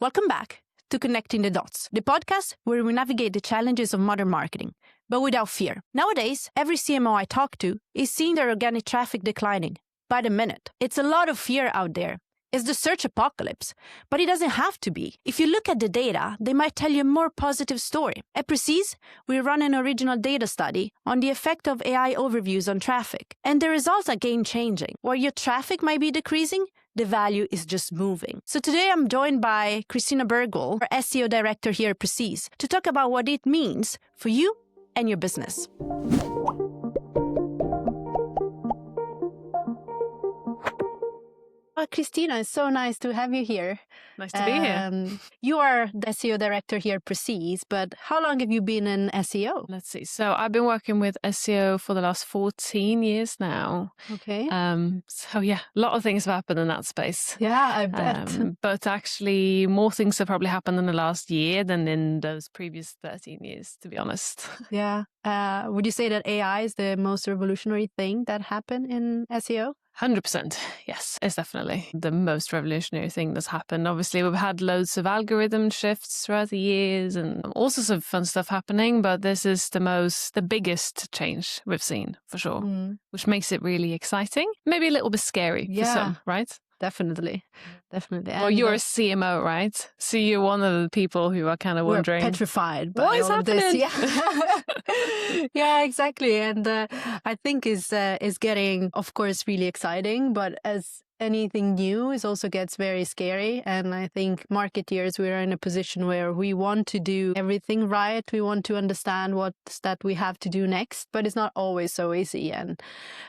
Welcome back to Connecting the Dots, the podcast where we navigate the challenges of modern marketing, but without fear. Nowadays, every CMO I talk to is seeing their organic traffic declining by the minute. It's a lot of fear out there. It's the search apocalypse, but it doesn't have to be. If you look at the data, they might tell you a more positive story. At Precis, we run an original data study on the effect of AI overviews on traffic, and the results are game-changing. Where your traffic might be decreasing, the value is just moving. So today I'm joined by Kristina Bergwall, our SEO Director here at Precis, to talk about what it means for you and your business. Kristina, it's so nice to have you here. Nice to be here. You are the SEO Director here at Precis, but how long have you been in SEO? Let's see. So I've been working with SEO for the last 14 years now. Okay. So yeah, a lot of things have happened in that space. Yeah, I bet. But actually more things have probably happened in the last year than in those previous 13 years, to be honest. Yeah. Would you say that AI is the most revolutionary thing that happened in SEO? 100%. Yes, it's definitely the most revolutionary thing that's happened. Obviously, we've had loads of algorithm shifts throughout the years and all sorts of fun stuff happening, but this is the biggest change we've seen for sure, which makes it really exciting. Maybe a little bit scary for some, right? Definitely. Well, you're a CMO, right? So you're one of the people who are kind of wondering, petrified by what is all of happening? This. Yeah. Yeah, exactly. And I think is getting, of course, really exciting. But as anything new, it also gets very scary. And I think marketeers, we're in a position where we want to do everything right. We want to understand what's that we have to do next, but it's not always so easy. And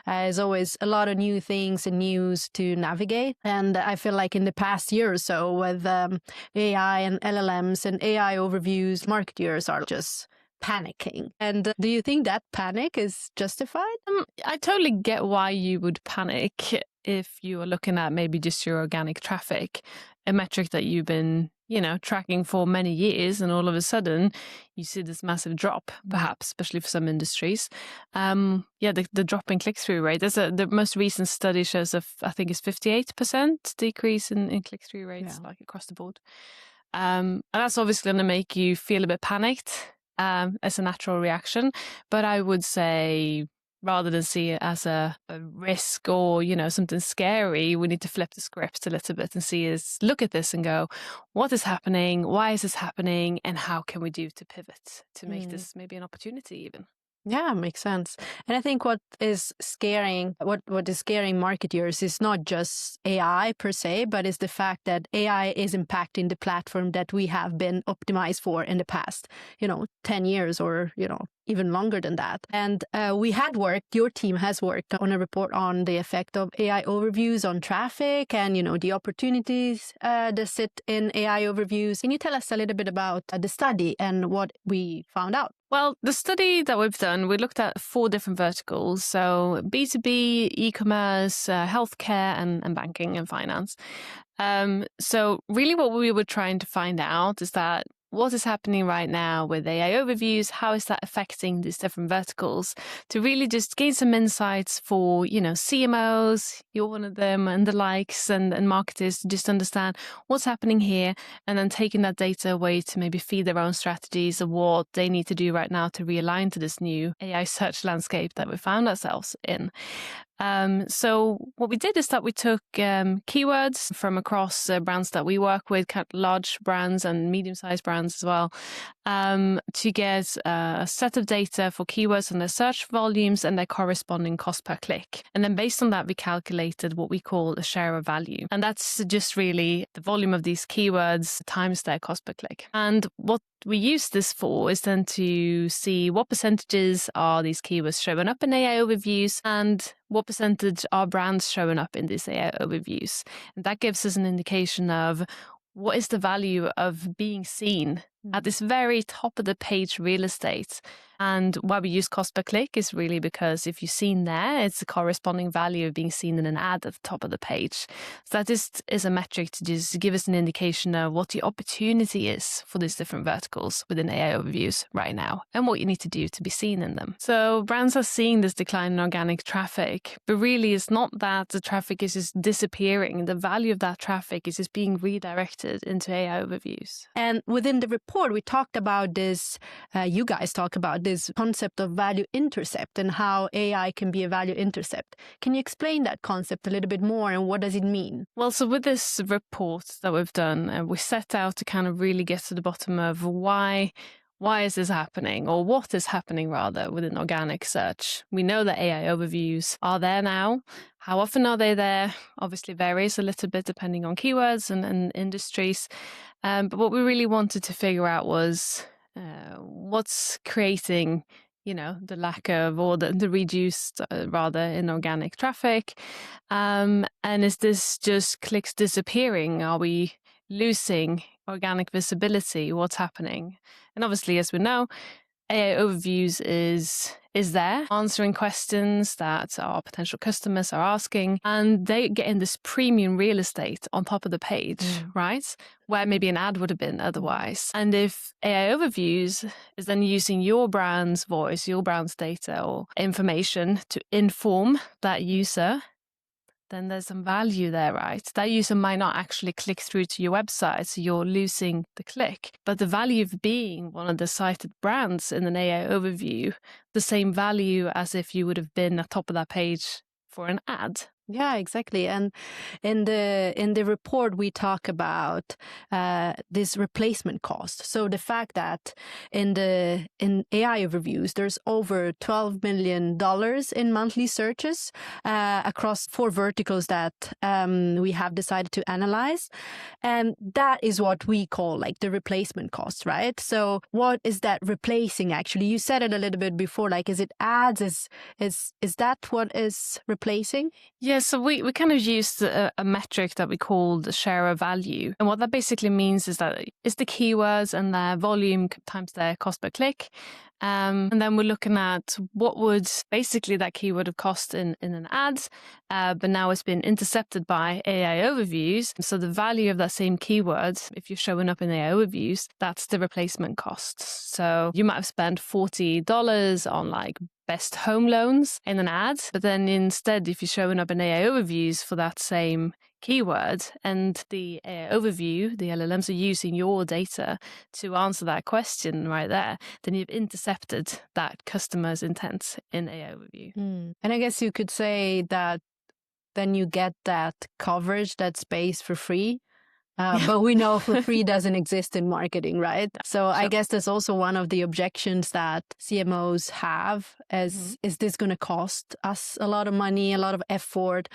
there's always a lot of new things and news to navigate. And I feel like in the past year or so with AI and LLMs and AI overviews, marketeers are just panicking. And do you think that panic is justified? I totally get why you would panic if you are looking at maybe just your organic traffic, a metric that you've been, tracking for many years, and all of a sudden you see this massive drop, perhaps, especially for some industries. The drop in click-through rate. The most recent study shows I think it's 58% decrease in click-through rates, like across the board. And that's obviously going to make you feel a bit panicked as a natural reaction. But I would say, rather than see it as a risk or, something scary, we need to flip the script a little bit and look at this and go, what is happening? Why is this happening? And how can we do to pivot to make this maybe an opportunity even? Yeah, makes sense. And I think what is scaring marketeers is not just AI per se, but it's the fact that AI is impacting the platform that we have been optimized for in the past, 10 years or, even longer than that. And your team has worked on a report on the effect of AI overviews on traffic and, the opportunities that sit in AI overviews. Can you tell us a little bit about the study and what we found out? Well, the study that we've done, we looked at 4 different verticals. So B2B, e-commerce, healthcare, and banking and finance. So really what we were trying to find out is that what is happening right now with AI overviews? How is that affecting these different verticals? To really just gain some insights for, CMOs, you're one of them, and the likes, and marketers to just understand what's happening here, and then taking that data away to maybe feed their own strategies of what they need to do right now to realign to this new AI search landscape that we found ourselves in. So what we did is that we took keywords from across brands that we work with, kind of large brands and medium-sized brands as well, to get a set of data for keywords and their search volumes and their corresponding cost per click. And then based on that, we calculated what we call a share of value. And that's just really the volume of these keywords times their cost per click. And what we use this for is then to see what percentages are these keywords showing up in AI overviews and what percentage are brands showing up in these AI overviews. And that gives us an indication of what is the value of being seen at this very top of the page real estate. And why we use cost per click is really because if you've seen there, it's the corresponding value of being seen in an ad at the top of the page. So that is a metric to just give us an indication of what the opportunity is for these different verticals within AI overviews right now and what you need to do to be seen in them. So brands are seeing this decline in organic traffic, but really it's not that the traffic is just disappearing. The value of that traffic is just being redirected into AI overviews. And within the report, we talked about this, you guys talk about this concept of value intercept and how AI can be a value intercept. Can you explain that concept a little bit more and what does it mean? Well, so with this report that we've done, we set out to kind of really get to the bottom of why is this happening, or what is happening rather within organic search. We know that AI overviews are there now. How often are they there? Obviously varies a little bit depending on keywords and industries. But what we really wanted to figure out was what's creating, the lack of, or the reduced rather in organic traffic. And is this just clicks disappearing? Are we losing organic visibility? What's happening? And obviously, as we know, AI overviews is there answering questions that our potential customers are asking, and they get in this premium real estate on top of the page, right? Where maybe an ad would have been otherwise. And if AI overviews is then using your brand's voice, your brand's data or information to inform that user, then there's some value there, right? That user might not actually click through to your website, so you're losing the click. But the value of being one of the cited brands in an AI overview, the same value as if you would have been at top of that page for an ad. Yeah, exactly. And in the report, we talk about this replacement cost. So the fact that in AI overviews, there's over $12 million in monthly searches across 4 verticals that we have decided to analyze. And that is what we call like the replacement cost, right? So what is that replacing actually? You said it a little bit before, like, is it ads? Is that what is replacing? Yeah, so we kind of used a metric that we call the share of value. And what that basically means is that it's the keywords and their volume times their cost per click. And then we're looking at what would basically that keyword have cost in an ad, but now it's been intercepted by AI overviews. So the value of that same keyword, if you're showing up in AI overviews, that's the replacement cost. So you might have spent $40 on like best home loans in an ad, but then instead, if you're showing up in AI overviews for that same keyword and the AI overview, the LLMs are using your data to answer that question right there, then you've intercepted that customer's intent in AI overview. And I guess you could say that then you get that coverage, that space for free. But we know for free doesn't exist in marketing, right? So I guess that's also one of the objections that CMOs have is this going to cost us a lot of money, a lot of effort?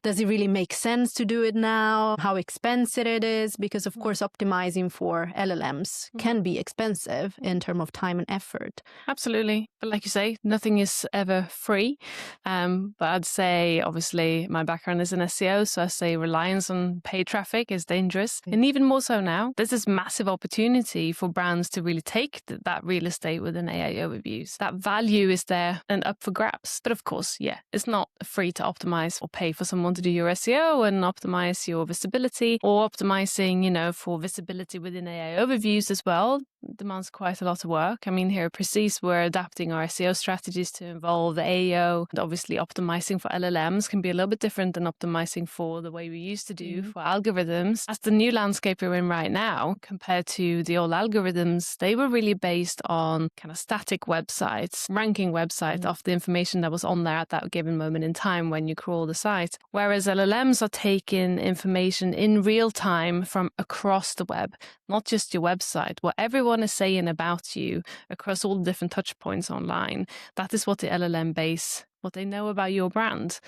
Does it really make sense to do it now? How expensive it is? Because of course, optimizing for LLMs can be expensive in terms of time and effort. Absolutely. But like you say, nothing is ever free. But I'd say, obviously, my background is in SEO, so I say reliance on paid traffic is dangerous. And even more so now, there's this massive opportunity for brands to really take that real estate within AI overviews. That value is there and up for grabs. But of course, it's not free to optimize or pay for someone to do your SEO and optimize your visibility, or optimizing, for visibility within AI overviews as well. It demands quite a lot of work. I mean, here at Precis, we're adapting our SEO strategies to involve AEO, and obviously optimizing for LLMs can be a little bit different than optimizing for the way we used to do for algorithms. As the new landscape we're in right now, compared to the old algorithms, they were really based on kind of static websites, ranking websites of the information that was on there at that given moment in time when you crawl the site. Whereas LLMs are taking information in real time from across the web, not just your website, what everyone is saying about you across all the different touch points online. That is what the LLM base, what they know about your brand.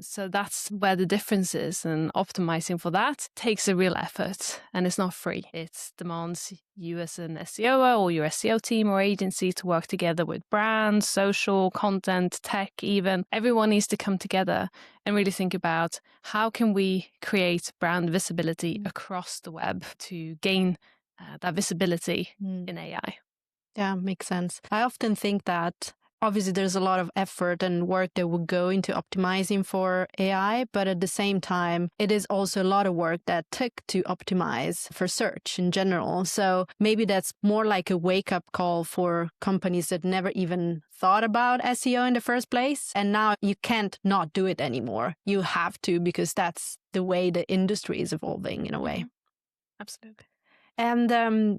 So that's where the difference is. And optimizing for that takes a real effort, and it's not free. It demands you as an SEO or your SEO team or agency to work together with brands, social, content, tech even. Everyone needs to come together and really think about how can we create brand visibility across the web to gain that visibility in AI. Yeah, makes sense. I often think that obviously there's a lot of effort and work that would go into optimizing for AI, but at the same time, it is also a lot of work that took to optimize for search in general. So maybe that's more like a wake-up call for companies that never even thought about SEO in the first place. And now you can't not do it anymore. You have to, because that's the way the industry is evolving in a way. Absolutely. And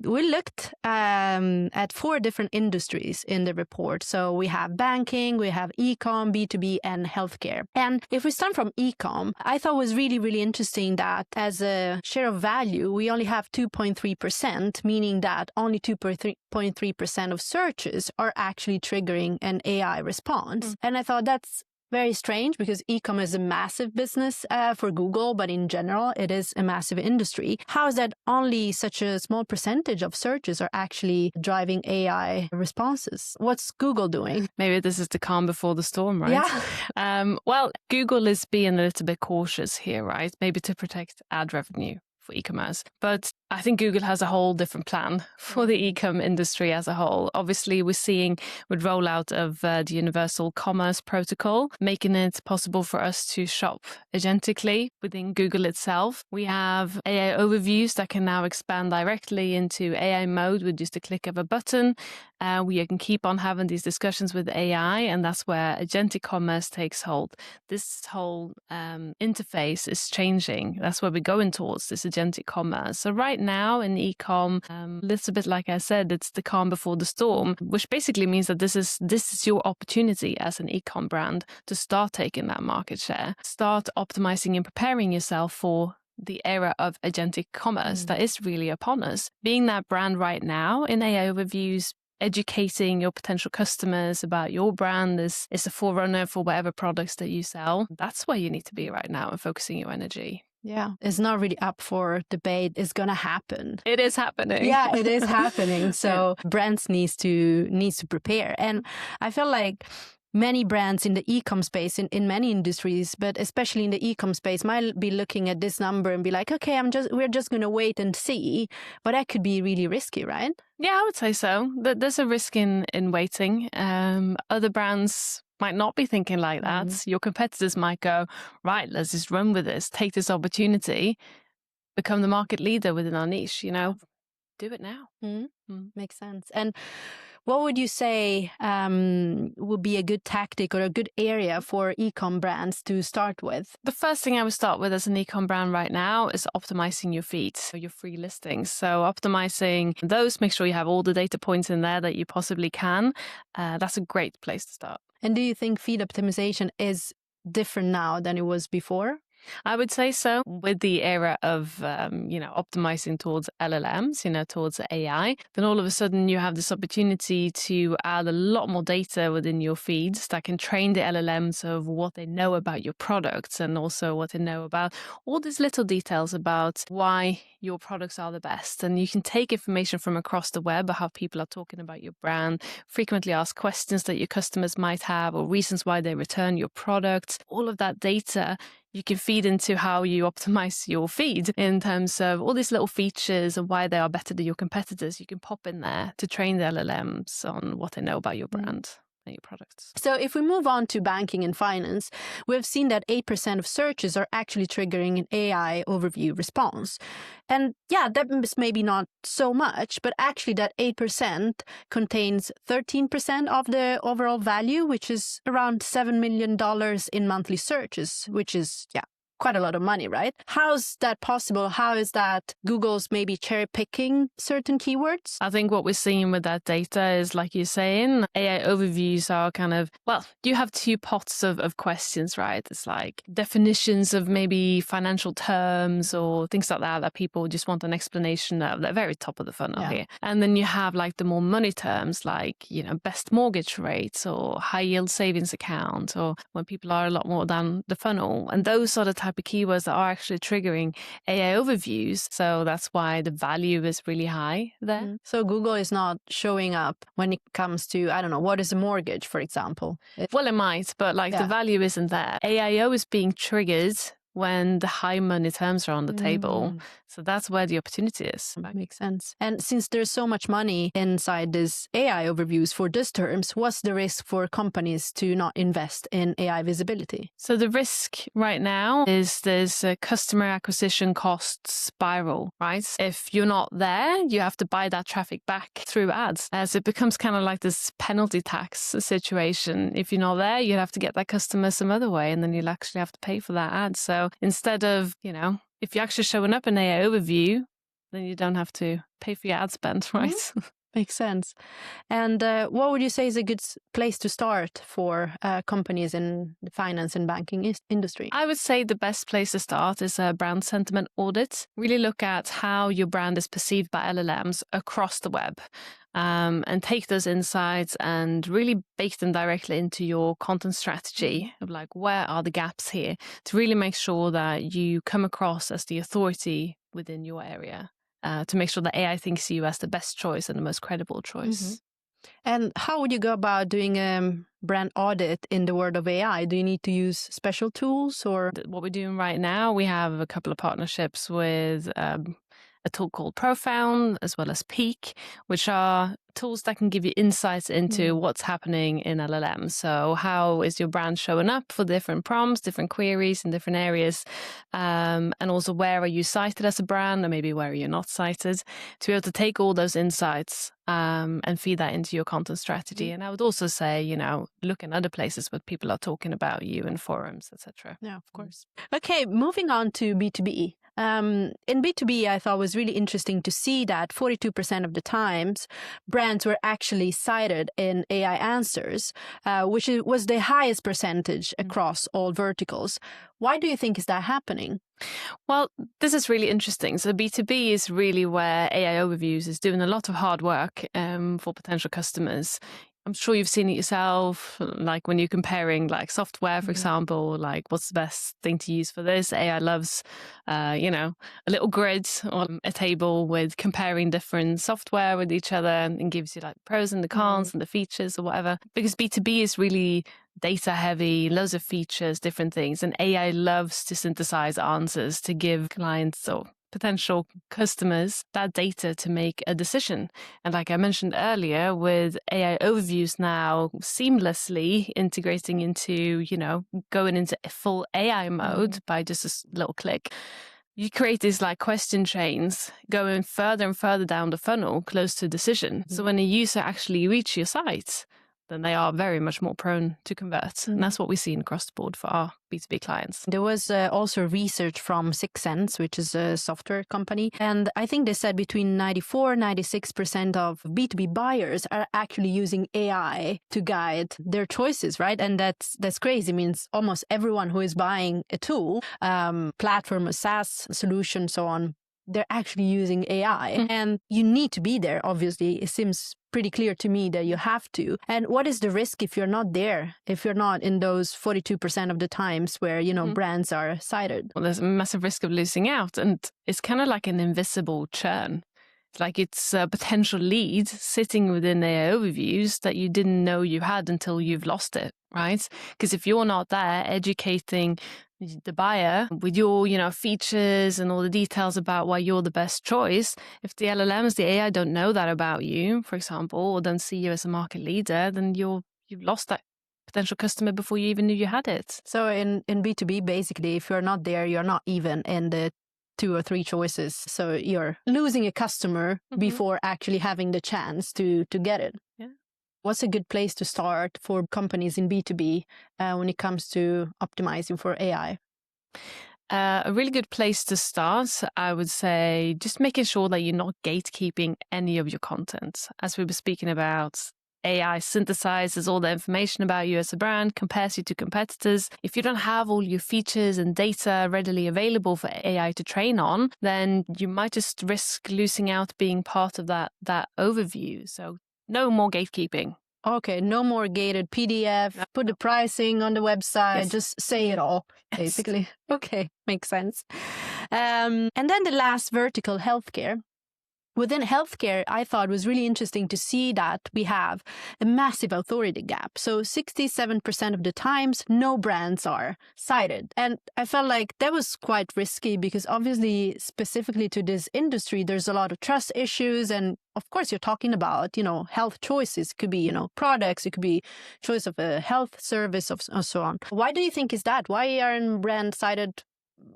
we looked at 4 different industries in the report. So we have banking, we have e-com, B2B, and healthcare. And if we start from e-com, I thought it was really, really interesting that as a share of value, we only have 2.3%, meaning that only 2.3% of searches are actually triggering an AI response. And I thought that's very strange, because e-com is a massive business for Google, but in general, it is a massive industry. How is that only such a small percentage of searches are actually driving AI responses? What's Google doing? Maybe this is the calm before the storm, right? Yeah. Well, Google is being a little bit cautious here, right? Maybe to protect ad revenue for e-commerce. But I think Google has a whole different plan for the e-com industry as a whole. Obviously, we're seeing with rollout of the Universal Commerce Protocol, making it possible for us to shop agentically within Google itself. We have AI overviews that can now expand directly into AI mode with just a click of a button. We can keep on having these discussions with AI, and that's where agentic commerce takes hold. This whole interface is changing. That's where we're going towards, this agentic commerce. So right now in e-com, a little bit like I said, it's the calm before the storm, which basically means that this is your opportunity as an e-com brand to start taking that market share, start optimizing and preparing yourself for the era of agentic commerce that is really upon us. Being that brand right now in AI overviews, educating your potential customers about your brand is a forerunner for whatever products that you sell. That's where you need to be right now and focusing your energy. Yeah, it's not really up for debate. It's going to happen. It is happening. Yeah, it is happening. So brands needs to prepare. And I feel like many brands in the e-com space, in many industries, but especially in the e-com space, might be looking at this number and be like, okay, we're just going to wait and see. But that could be really risky, right? Yeah, I would say so. There's a risk in waiting. Other brands might not be thinking like that. Your competitors might go, right, let's just run with this, take this opportunity, become the market leader within our niche, do it now. Makes sense. And what would you say would be a good tactic or a good area for e-com brands to start with? The first thing I would start with as an e-com brand right now is optimizing your feed, so your free listings. So optimizing those, make sure you have all the data points in there that you possibly can. That's a great place to start. And do you think feed optimization is different now than it was before? I would say so. With the era of, optimizing towards LLMs, towards AI, then all of a sudden you have this opportunity to add a lot more data within your feeds that can train the LLMs of what they know about your products and also what they know about all these little details about why your products are the best. And you can take information from across the web of how people are talking about your brand, frequently asked questions that your customers might have or reasons why they return your products. All of that data you can feed into how you optimize your feed in terms of all these little features and why they are better than your competitors. You can pop in there to train the LLMs on what they know about your brand and your products. So if we move on to banking and finance, we've seen that 8% of searches are actually triggering an AI overview response. And yeah, that is maybe not so much, but actually that 8% contains 13% of the overall value, which is around $7 million in monthly searches, which is, quite a lot of money, right? How's that possible? How is that Google's maybe cherry picking certain keywords? I think what we're seeing with that data is, like you're saying, AI overviews are kind of, you have 2 pots of questions, right? It's like definitions of maybe financial terms or things like that people just want an explanation of, the very top of the funnel here. And then you have like the more money terms, like, best mortgage rates or high yield savings account, or when people are a lot more down the funnel. And those are the type of keywords that are actually triggering AI overviews. So that's why the value is really high there. So Google is not showing up when it comes to, I don't know, what is a mortgage, for example? Well, it might, but the value isn't there. AIO is being triggered when the high money terms are on the table. So that's where the opportunity is. Makes sense. And since there's so much money inside this AI overviews for these terms, what's the risk for companies to not invest in AI visibility? So the risk right now is there's a customer acquisition cost spiral, right? If you're not there, you have to buy that traffic back through ads. As it becomes kind of like this penalty tax situation. If you're not there, you have to get that customer some other way, and then you'll actually have to pay for that ad. So instead of, if you're actually showing up in AI overview, then you don't have to pay for your ad spend, right? Makes sense. And what would you say is a good place to start for companies in the finance and banking industry? I would say the best place to start is a brand sentiment audit. Really look at how your brand is perceived by LLMs across the web. And take those insights and really bake them directly into your content strategy of like, where are the gaps here, to really make sure that you come across as the authority within your area, to make sure that AI thinks you as the best choice and the most credible choice. And how would you go about doing a brand audit in the world of AI? Do you need to use special tools or? What we're doing right now, we have a couple of partnerships with a tool called Profound as well as Peak, which are tools that can give you insights into what's happening in LLM. So how is your brand showing up for different prompts, different queries in different areas? And also, where are you cited as a brand, or maybe where are you not cited? To be able to take all those insights and feed that into your content strategy. And I would also say, look in other places where people are talking about you in forums, etc. Yeah, of course. Okay, moving on to B2B. In B2B, I thought it was really interesting to see that 42% of the times brands were actually cited in AI answers, which was the highest percentage across all verticals. Why do you think is that happening? Well, this is really interesting. So B2B is really where AI Overviews is doing a lot of hard work for potential customers. I'm sure you've seen it yourself, like when you're comparing like software, for example, like what's the best thing to use for this? AI loves, a little grid on a table with comparing different software with each other and gives you like pros and the cons and the features or whatever. Because B2B is really data heavy, loads of features, different things. And AI loves to synthesize answers to give clients or potential customers that data to make a decision. And like I mentioned earlier, with AI overviews now seamlessly integrating into, going into a full AI mode by just a little click, you create these like question chains going further and further down the funnel, close to decision. So when a user actually reaches your site, then they are very much more prone to convert. And that's what we've seen across the board for our B2B clients. There was also research from 6sense, which is a software company. And I think they said between 94-96% of B2B buyers are actually using AI to guide their choices, right? And that's crazy. It means almost everyone who is buying a tool, platform, a SaaS solution, so on, they're actually using AI. And you need to be there, obviously. It seems pretty clear to me that you have to. And what is the risk if you're not there, if you're not in those 42% of the times where, brands are cited? Well, there's a massive risk of losing out. And it's kind of like an invisible churn. Like it's a potential lead sitting within AI overviews that you didn't know you had until you've lost it, right? Because if you're not there educating the buyer with your, features and all the details about why you're the best choice, if the LLMs, the AI don't know that about you, for example, or don't see you as a market leader, then you've lost that potential customer before you even knew you had it. So in B2B, basically, if you're not there, you're not even in the 2 or 3 choices. So you're losing a customer before actually having the chance to get it. Yeah. What's a good place to start for companies in B2B when it comes to optimizing for AI? A really good place to start, I would say, just making sure that you're not gatekeeping any of your content. As we were speaking about, AI synthesizes all the information about you as a brand, compares you to competitors. If you don't have all your features and data readily available for AI to train on, then you might just risk losing out being part of that overview. So no more gatekeeping. Okay, no more gated PDF, put the pricing on the website, just say it all, basically. Yes. Okay, makes sense. And then the last vertical, healthcare. Within healthcare, I thought it was really interesting to see that we have a massive authority gap. So 67% of the times, no brands are cited. And I felt like that was quite risky because obviously, specifically to this industry, there's a lot of trust issues. And of course, you're talking about, health choices. It could be, products. It could be choice of a health service and so on. Why do you think is that? Why aren't brands cited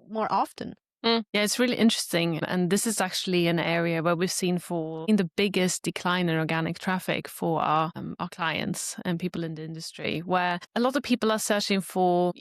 more often? Yeah, it's really interesting. And this is actually an area where we've seen the biggest decline in organic traffic for our clients and people in the industry, where a lot of people are searching for,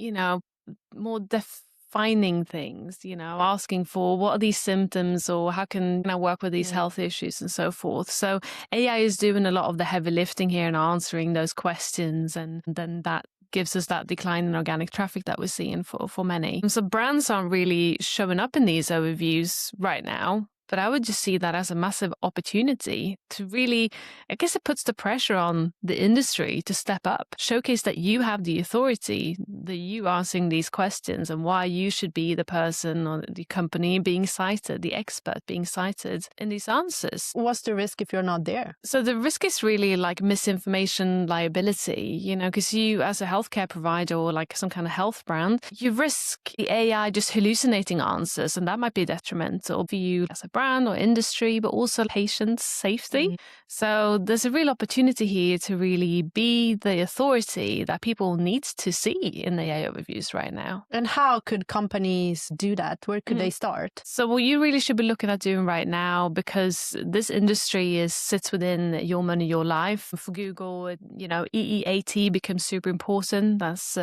more defining things, asking for what are these symptoms or how can I work with these health issues and so forth. So AI is doing a lot of the heavy lifting here and answering those questions. And then that gives us that decline in organic traffic that we're seeing for many. So brands aren't really showing up in these overviews right now. But I would just see that as a massive opportunity to really, I guess it puts the pressure on the industry to step up, showcase that you have the authority, that you are answering these questions and why you should be the person or the company being cited, the expert being cited in these answers. What's the risk if you're not there? So the risk is really like misinformation liability, because you as a healthcare provider or like some kind of health brand, you risk the AI just hallucinating answers, and that might be detrimental for you as a brand or industry, but also patient safety. So there's a real opportunity here to really be the authority that people need to see in the AI overviews right now. And how could companies do that? Where could they start? So what you really should be looking at doing right now, because this industry sits within your money, your life. For Google, EEAT becomes super important. That's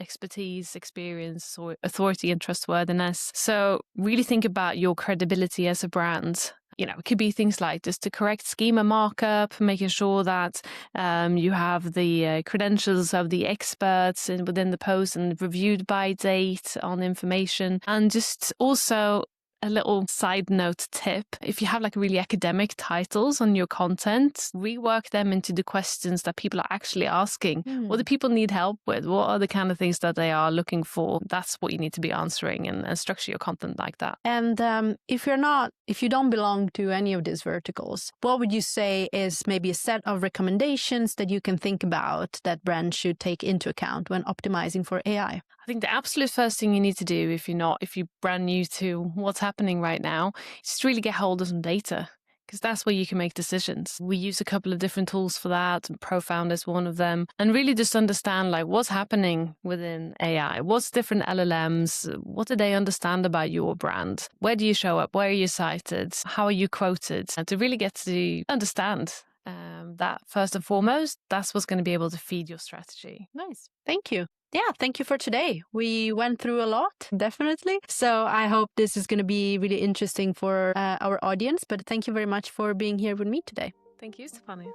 expertise, experience, or authority and trustworthiness. So really think about your credibility as a brand. It could be things like just the correct schema markup, making sure that you have the credentials of the experts within the post and reviewed by date on information. And just also a little side note tip, if you have like really academic titles on your content, rework them into the questions that people are actually asking. What do people need help with? What are the kind of things that they are looking for? That's what you need to be answering and structure your content like that. And if you don't belong to any of these verticals, what would you say is maybe a set of recommendations that you can think about that brands should take into account when optimizing for AI? I think the absolute first thing you need to do if you're brand new to what's happening right now, is just really get hold of some data, because that's where you can make decisions. We use a couple of different tools for that. Profound is one of them. And really just understand like what's happening within AI. What's different LLMs? What do they understand about your brand? Where do you show up? Where are you cited? How are you quoted? And to really get to understand that first and foremost, that's what's going to be able to feed your strategy. Nice. Thank you. Yeah, thank you for today. We went through a lot, definitely. So I hope this is going to be really interesting for our audience. But thank you very much for being here with me today. Thank you, Stefania.